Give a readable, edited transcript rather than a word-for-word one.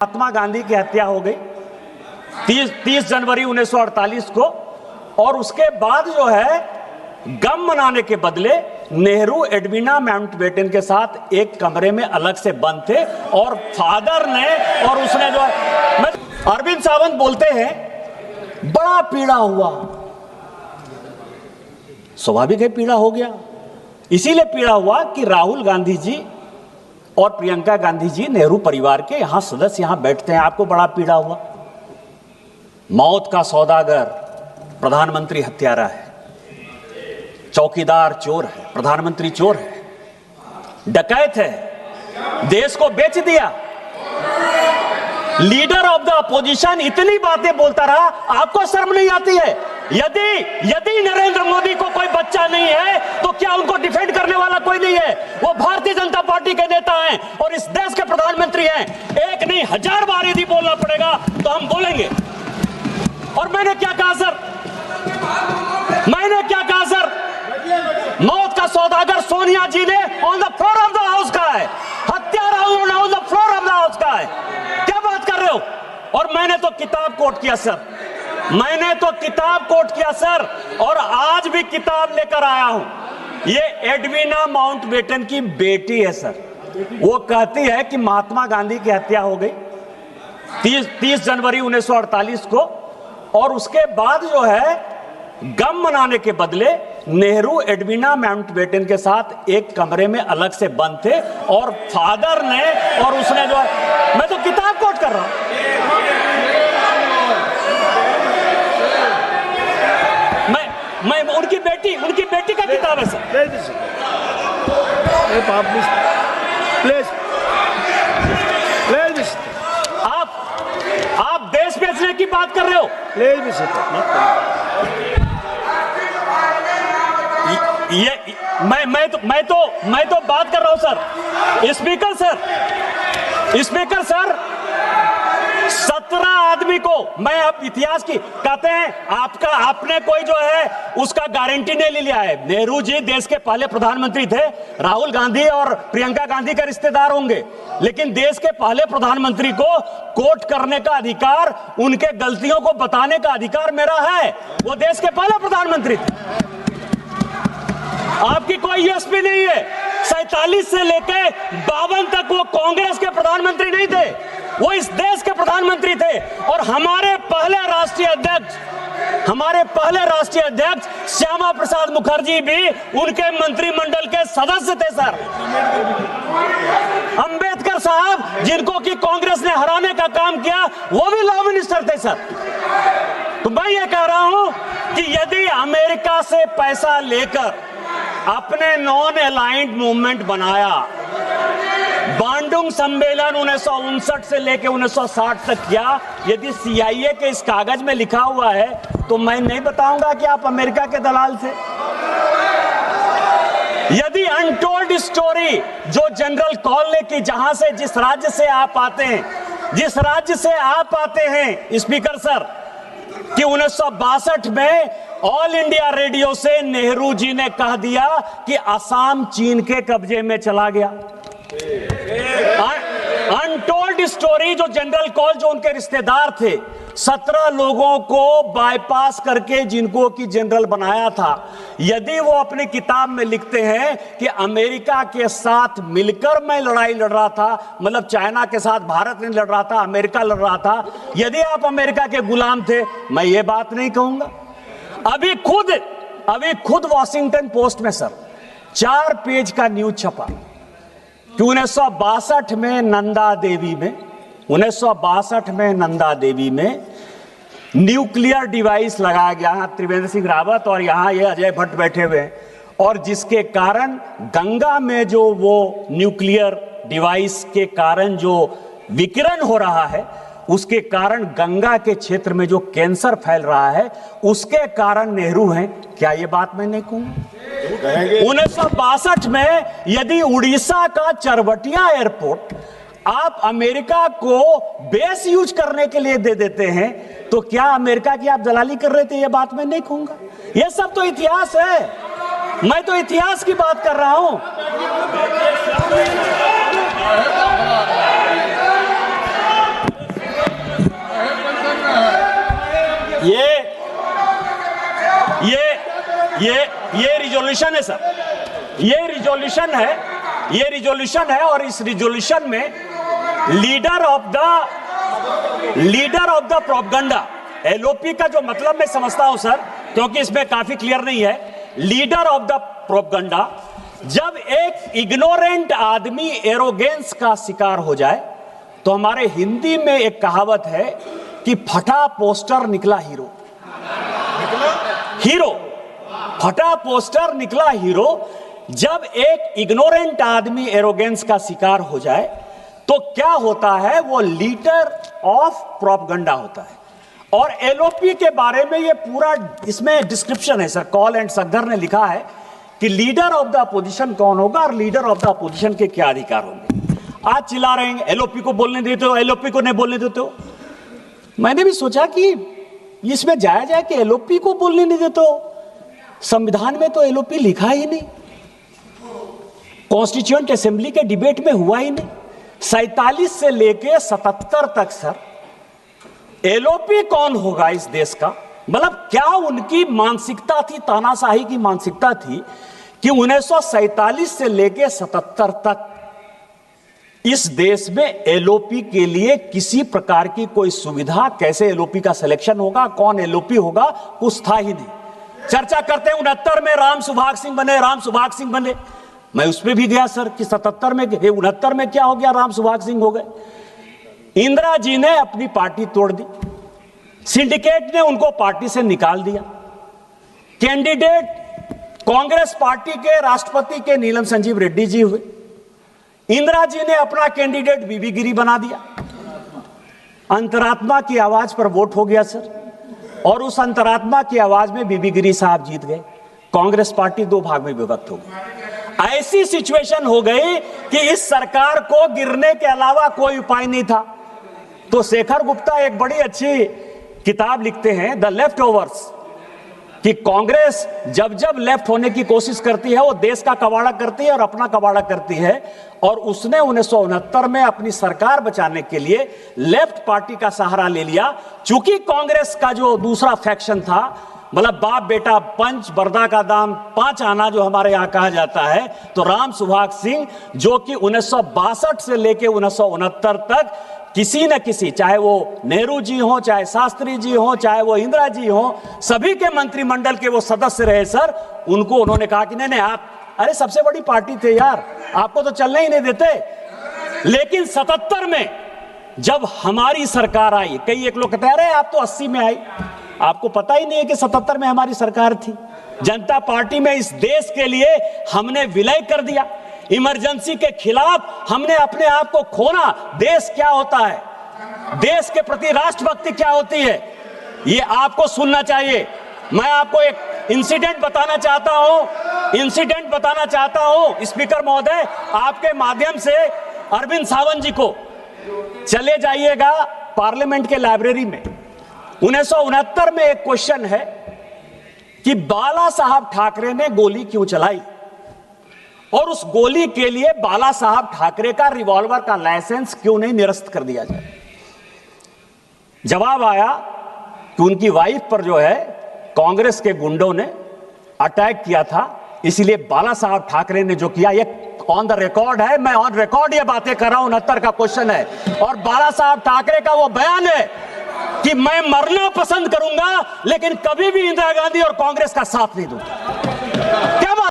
महात्मा गांधी की हत्या हो गई 30 जनवरी 1948 को, और उसके बाद जो है गम मनाने के बदले नेहरू एडविना माउंटबेटन के साथ एक कमरे में अलग से बंद थे, और फादर ने और उसने जो है, अरविंद सावंत बोलते हैं बड़ा पीड़ा हुआ। स्वाभाविक है पीड़ा हो गया, इसीलिए पीड़ा हुआ कि राहुल गांधी जी और प्रियंका गांधी जी नेहरू परिवार के यहां सदस्य यहां बैठते हैं, आपको बड़ा पीड़ा हुआ। मौत का सौदागर प्रधानमंत्री हत्यारा है, चौकीदार चोर है, प्रधानमंत्री चोर है, डकैत है, देश को बेच दिया। लीडर ऑफ द अपोजिशन इतनी बातें बोलता रहा, आपको शर्म नहीं आती है? यदि नरेंद्र मोदी को कोई बच्चा नहीं है तो क्या उनको डिफेंड करने वाला कोई नहीं है? वो भारतीय जनता पार्टी के नेता हैं और इस देश के प्रधानमंत्री हैं। एक नहीं 1000 बार यदि बोलना पड़ेगा तो हम बोलेंगे। और मैंने क्या कहा सर? मौत का सौदागर सोनिया जी ने on the floor of the house कहा है, हत्यारा उन्होंने on the floor of the house कहा है। क्या बात कर रहे हो? और मैंने तो किताब कोट किया सर, और आज भी किताब लेकर आया हूं। ये एडविना माउंटबेटन की बेटी है सर। वो कहती है कि महात्मा गांधी की हत्या हो गई 30 जनवरी 1948 को, और उसके बाद जो है गम मनाने के बदले नेहरू एडविना माउंटबेटन के साथ एक कमरे में अलग से बंद थे, और फादर ने और उसने जो है, मैं तो किताब कोट कर रहा हूं। मैं उनकी बेटी का किताब है सर। आप देश बेचने की बात कर रहे हो? मैं तो बात कर रहा हूं सर। स्पीकर सर 17 आदमी को मैं अब इतिहास की कहते हैं, आपने कोई जो है उसका गारंटी नहीं लिया है। नेहरू जी देश के पहले प्रधानमंत्री थे, राहुल गांधी और प्रियंका गांधी के रिश्तेदार होंगे, लेकिन देश के पहले प्रधानमंत्री को कोट करने का अधिकार, उनके गलतियों को बताने का अधिकार मेरा है। वो देश के पहले प्रधानमंत्री थे। आपकी कोई यूएसपी नहीं है। 47 से लेके 52 तक वो कांग्रेस के प्रधानमंत्री नहीं थे, वो इस देश के प्रधानमंत्री थे। और हमारे पहले राष्ट्रीय अध्यक्ष श्यामा प्रसाद मुखर्जी भी उनके मंत्रिमंडल के सदस्य थे सर। अंबेडकर साहब, जिनको कि कांग्रेस ने हराने का काम किया, वो भी लॉ मिनिस्टर थे सर। तो मैं ये कह रहा हूं कि यदि अमेरिका से पैसा लेकर अपने नॉन अलाइंड मूवमेंट बनाया, बांडुंग सम्मेलन 1959 से लेकर 1960 तक किया, यदि CIA के इस कागज में लिखा हुआ है तो मैं नहीं बताऊंगा कि आप अमेरिका के दलाल थे। यदि अनटोल्ड स्टोरी जो जनरल कॉल ने की, जहां से जिस राज्य से आप आते हैं स्पीकर सर, कि 1962 में ऑल इंडिया रेडियो से नेहरू जी ने कह दिया कि असम चीन के कब्जे में चला गया। अनटोल्ड स्टोरी जो जनरल कॉल, जो उनके रिश्तेदार थे, 17 लोगों को बाईपास करके जिनको कि जनरल बनाया था, यदि वो अपनी किताब में लिखते हैं कि अमेरिका के साथ मिलकर मैं लड़ाई लड़ रहा था, मतलब चाइना के साथ भारत नहीं लड़ रहा था, अमेरिका लड़ रहा था, यदि आप अमेरिका के गुलाम थे, मैं ये बात नहीं कहूंगा। अभी खुद वॉशिंगटन पोस्ट में सर 4 पेज का न्यूज छपा कि 1962 में नंदा देवी में न्यूक्लियर डिवाइस लगाया गया। यहाँ त्रिवेंद्र सिंह रावत और यहाँ ये अजय भट्ट बैठे हुए हैं, और जिसके कारण गंगा में जो वो न्यूक्लियर डिवाइस के कारण जो विकिरण हो रहा है, उसके कारण गंगा के क्षेत्र में जो कैंसर फैल रहा है, उसके कारण नेहरू हैं। क्या ये बात मैं नहीं कहूंगा? 1962 में यदि उड़ीसा का चरवटिया एयरपोर्ट आप अमेरिका को बेस यूज करने के लिए दे देते हैं, तो क्या अमेरिका की आप दलाली कर रहे थे? ये बात मैं नहीं कहूंगा। ये सब तो इतिहास है, मैं तो इतिहास की बात कर रहा हूं। ये रिजोल्यूशन है सर, ये रिजोल्यूशन है और इस रिजोल्यूशन में leader of the propaganda, LOP का जो मतलब मैं समझता हूं सर, क्योंकि इसमें काफी क्लियर नहीं है, लीडर ऑफ द प्रोपगंडा, जब एक इग्नोरेंट आदमी एरोगेंस का शिकार हो जाए तो हमारे हिंदी में एक कहावत है कि फटा पोस्टर निकला हीरो, फटा पोस्टर निकला हीरो। जब एक इग्नोरेंट आदमी एरोगेंस का शिकार हो जाए तो क्या होता है, वो लीडर ऑफ प्रोपगंडा होता है। और एलओपी के बारे में ये पूरा इसमें डिस्क्रिप्शन है सर, कॉल एंड सगदर ने लिखा है कि लीडर ऑफ द अपोजिशन कौन होगा और लीडर ऑफ द अपोजिशन के क्या अधिकार होंगे। आज चिल्ला रहे हैं एलओपी को बोलने देते हो, एलओपी को नहीं बोलने देते हो। मैंने भी सोचा कि इसमें जायज है कि एलओपी को बोलने नहीं देते हो, संविधान में तो एलओपी लिखा ही नहीं, कॉन्स्टिट्यूएंट असेंबली के डिबेट में हुआ ही नहीं। 47 से लेके 77 तक सर एलओपी कौन होगा इस देश का, मतलब क्या उनकी मानसिकता थी, तानाशाही की मानसिकता थी कि 1947 से लेके 77 तक इस देश में एलओपी के लिए किसी प्रकार की कोई सुविधा, कैसे एलओपी का सिलेक्शन होगा, कौन एलओपी होगा, कुछ था ही नहीं। चर्चा करते हैं 69 में राम सुभाग सिंह बने, मैं उसमें भी गया सर कि 77 में 69 में क्या हो गया, राम सुभाग सिंह हो गए। इंदिरा जी ने अपनी पार्टी तोड़ दी, सिंडिकेट ने उनको पार्टी से निकाल दिया, कैंडिडेट कांग्रेस पार्टी के राष्ट्रपति के नीलम संजीव रेड्डी जी हुए, इंदिरा जी ने अपना कैंडिडेट बीबी गिरी बना दिया, अंतरात्मा की आवाज पर वोट हो गया सर, और उस अंतरात्मा की आवाज में बीबी गिरी साहब जीत गए, कांग्रेस पार्टी 2 भाग में विभक्त हो गई। ऐसी सिचुएशन हो गई कि इस सरकार को गिरने के अलावा कोई उपाय नहीं था। तो शेखर गुप्ता एक बड़ी अच्छी किताब लिखते हैं, द लेफ्ट ओवर्स, कि कांग्रेस जब जब लेफ्ट होने की कोशिश करती है वो देश का कबाड़ा करती है और अपना कबाड़ा करती है। और उसने 1969 में अपनी सरकार बचाने के लिए लेफ्ट पार्टी का सहारा ले लिया। चूंकि कांग्रेस का जो दूसरा फैक्शन था, मतलब बाप बेटा पंच, बरदा का दाम 5 आना जो हमारे यहां कहा जाता है, तो राम सुभाग सिंह जो कि 1962 से लेके 1969 तक किसी न किसी, चाहे वो नेहरू जी हो, चाहे शास्त्री जी हो, चाहे वो इंदिरा जी हो, सभी के मंत्रिमंडल के वो सदस्य रहे सर। उनको उन्होंने कहा कि नहीं आप, अरे सबसे बड़ी पार्टी थे यार, आपको तो चलने ही नहीं देते। लेकिन 77 में जब हमारी सरकार आई, कई एक लोग कहते हैं अरे आप तो 80 में आई, आपको पता ही नहीं है कि 77 में हमारी सरकार थी। जनता पार्टी में इस देश के लिए हमने विलय कर दिया, इमरजेंसी के खिलाफ हमने अपने आप को खोना। देश क्या होता है, देश के प्रति राष्ट्रभक्ति क्या होती है, ये आपको सुनना चाहिए। मैं आपको एक इंसिडेंट बताना चाहता हूं स्पीकर महोदय, आपके माध्यम से अरविंद सावंत जी को, चले जाइएगा पार्लियामेंट के लाइब्रेरी में। 1969 में एक क्वेश्चन है कि बाला साहब ठाकरे ने गोली क्यों चलाई और उस गोली के लिए बाला साहब ठाकरे का रिवॉल्वर का लाइसेंस क्यों नहीं निरस्त कर दिया जाए। जवाब आया कि उनकी वाइफ पर जो है कांग्रेस के गुंडों ने अटैक किया था, इसलिए बाला साहब ठाकरे ने जो किया, ये ऑन द रिकॉर्ड है, मैं ऑन रिकॉर्ड ये बातें कर रहा हूं, 69 का क्वेश्चन है। और बाला साहब ठाकरे का वो बयान है कि मैं मरना पसंद करूंगा लेकिन कभी भी इंदिरा गांधी और कांग्रेस का साथ नहीं दूंगा। क्या